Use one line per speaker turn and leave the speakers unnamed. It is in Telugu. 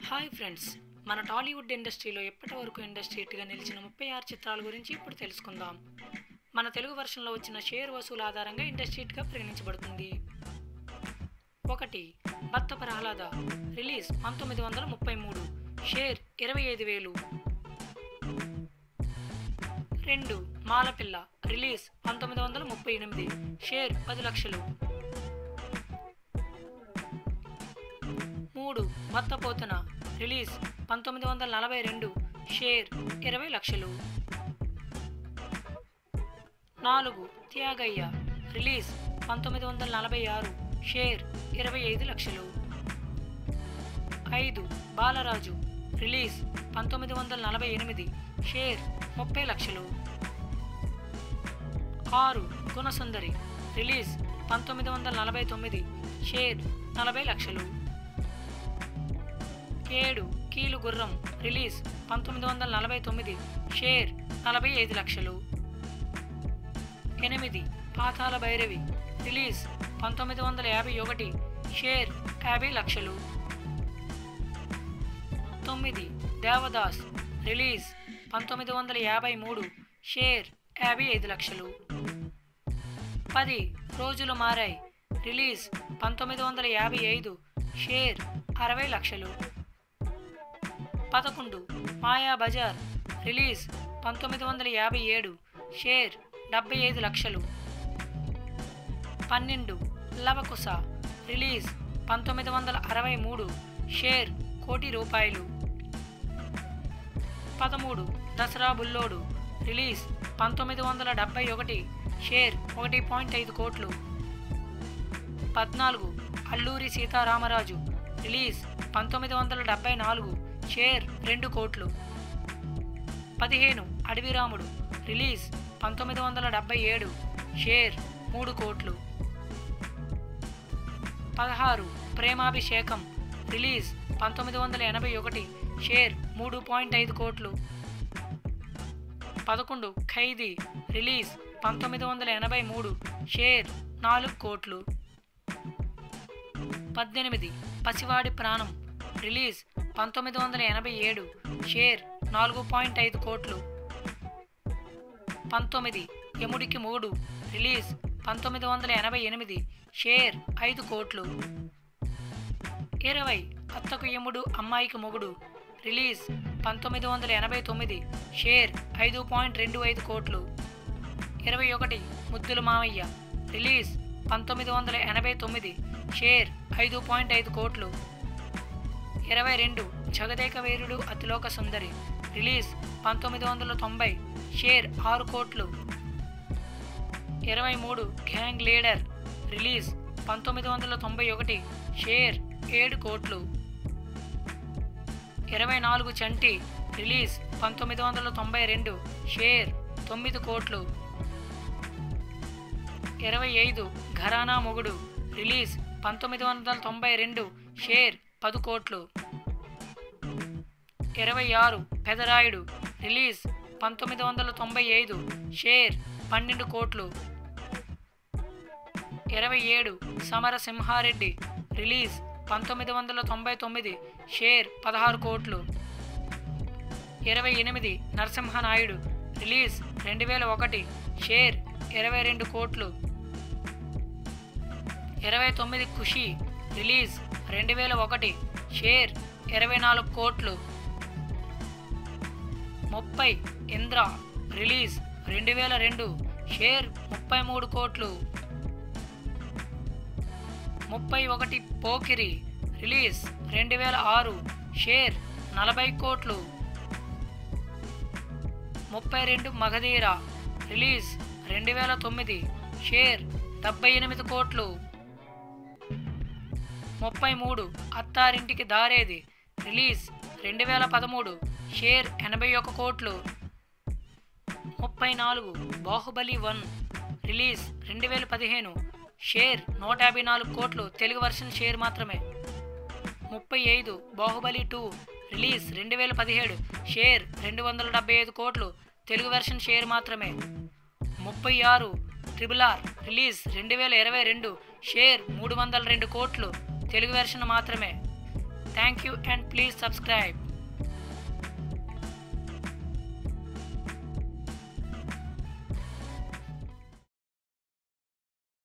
హాయ్ ఫ్రెండ్స్, మన టాలీవుడ్ ఇండస్ట్రీలో ఇప్పటి వరకు ఇండస్ట్రీ హిట్గా నిలిచిన 36 చిత్రాల గురించి ఇప్పుడు తెలుసుకుందాం. మన తెలుగు వర్షన్లో వచ్చిన షేర్ వసూలు ఆధారంగా ఇండస్ట్రీ హిట్గా పరిగణించబడుతుంది. 1. Bhakta Prahlada, release 1933, share 25,000. 2. Malapilla, release 1938, share 10 లక్షలు. 3. మత్తపోతన, రిలీజ్ 1942, షేర్ 20 లక్షలు. 4. త్యాగయ్య, రిలీజ్ 1946, షేర్ 25 లక్షలు. 5. బాలరాజు, రిలీజ్ 1948, షేర్ 30 లక్షలు. 6. గుణసుందరి, రిలీజ్ 1949, షేర్ 40 లక్షలు. 7. కీలు గుర్రం, రిలీజ్ 1949, షేర్ 45 లక్షలు. 8. పాతాళ భైరవి, రిలీజ్ 1951, షేర్ 50 లక్షలు. 9. దేవదాస్, రిలీజ్ 1953, షేర్ 55 లక్షలు. 10. రోజులు మారాయి, రిలీజ్ 1955, షేర్ 60 లక్షలు. 11. మాయాబజార్, రిలీజ్ 1957, షేర్ 75 లక్షలు. 12. లవకుశ, రిలీజ్ 1963, షేర్ 1,00,00,000 రూపాయలు. 13. దసరా బుల్లోడు, రిలీజ్ 1971, షేర్ 1.5 కోట్లు. 14. అల్లూరి సీతారామరాజు, రిలీజ్ 1974, షేర్ 2 కోట్లు. 15. అడవిరాముడు, రిలీజ్ 1977, షేర్ 3 కోట్లు. 16. ప్రేమాభిషేకం, రిలీజ్ 1981, షేర్ 3.5 కోట్లు. 11. ఖైదీ, రిలీజ్ 1983, షేర్ 4 కోట్లు. 18. పసివాడి ప్రాణం, రిలీజ్ 1987, షేర్ 4.5 కోట్లు. 19. యముడికి 3, రిలీజ్ 1988, షేర్ 5 కోట్లు. 20. అత్తకు యముడు అమ్మాయికి మొగుడు, రిలీజ్ 1989, షేర్ 5.25 కోట్లు. 21. ముద్దుల మామయ్య, రిలీజ్ 1989, షేర్ 5.5 కోట్లు. 22. జగదేక వీరుడు అతిలోక సుందరి, రిలీజ్ 1990, షేర్ 6 కోట్లు. 23. గ్యాంగ్ లీడర్, రిలీజ్ 1991, షేర్ 7 కోట్లు. 24. చంటి, రిలీజ్ 1992, షేర్ 9 కోట్లు. 25. ఘరానా మొగుడు, రిలీజ్ 1992, షేర్ 10 కోట్లు. 26. పెదరాయుడు, రిలీజ్ 1995, షేర్ 12 కోట్లు. 27. సమరసింహారెడ్డి, రిలీజ్ 1999, షేర్ 16 కోట్లు. 28. నరసింహనాయుడు, రిలీజ్ 2001, షేర్ 22 కోట్లు. 29. ఖుషి, రిలీజ్ 2001, షేర్ 24 కోట్లు. 30. ఇంద్ర, రిలీజ్ 2002, షేర్ 33 కోట్లు. 31. పోకిరి, రిలీజ్ 2006, షేర్ 40 కోట్లు. 32. మగధీర, రిలీజ్ 2009, షేర్ 78 కోట్లు. 33. అత్తారింటికి దారేది, రిలీజ్ 2013, షేర్ 81 కోట్లు. 34. బాహుబలి 1, రిలీజ్ 2015, షేర్ 154 కోట్లు, తెలుగు వర్షన్ షేర్ మాత్రమే. 35. బాహుబలి 2, రిలీజ్ 2017, షేర్ 275 కోట్లు, తెలుగు వెర్షన్ షేర్ మాత్రమే. 36. RRR, రిలీజ్ 2022, షేర్ 302 కోట్లు, తెలుగు వెర్షన్ మాత్రమే. Thank you and please subscribe.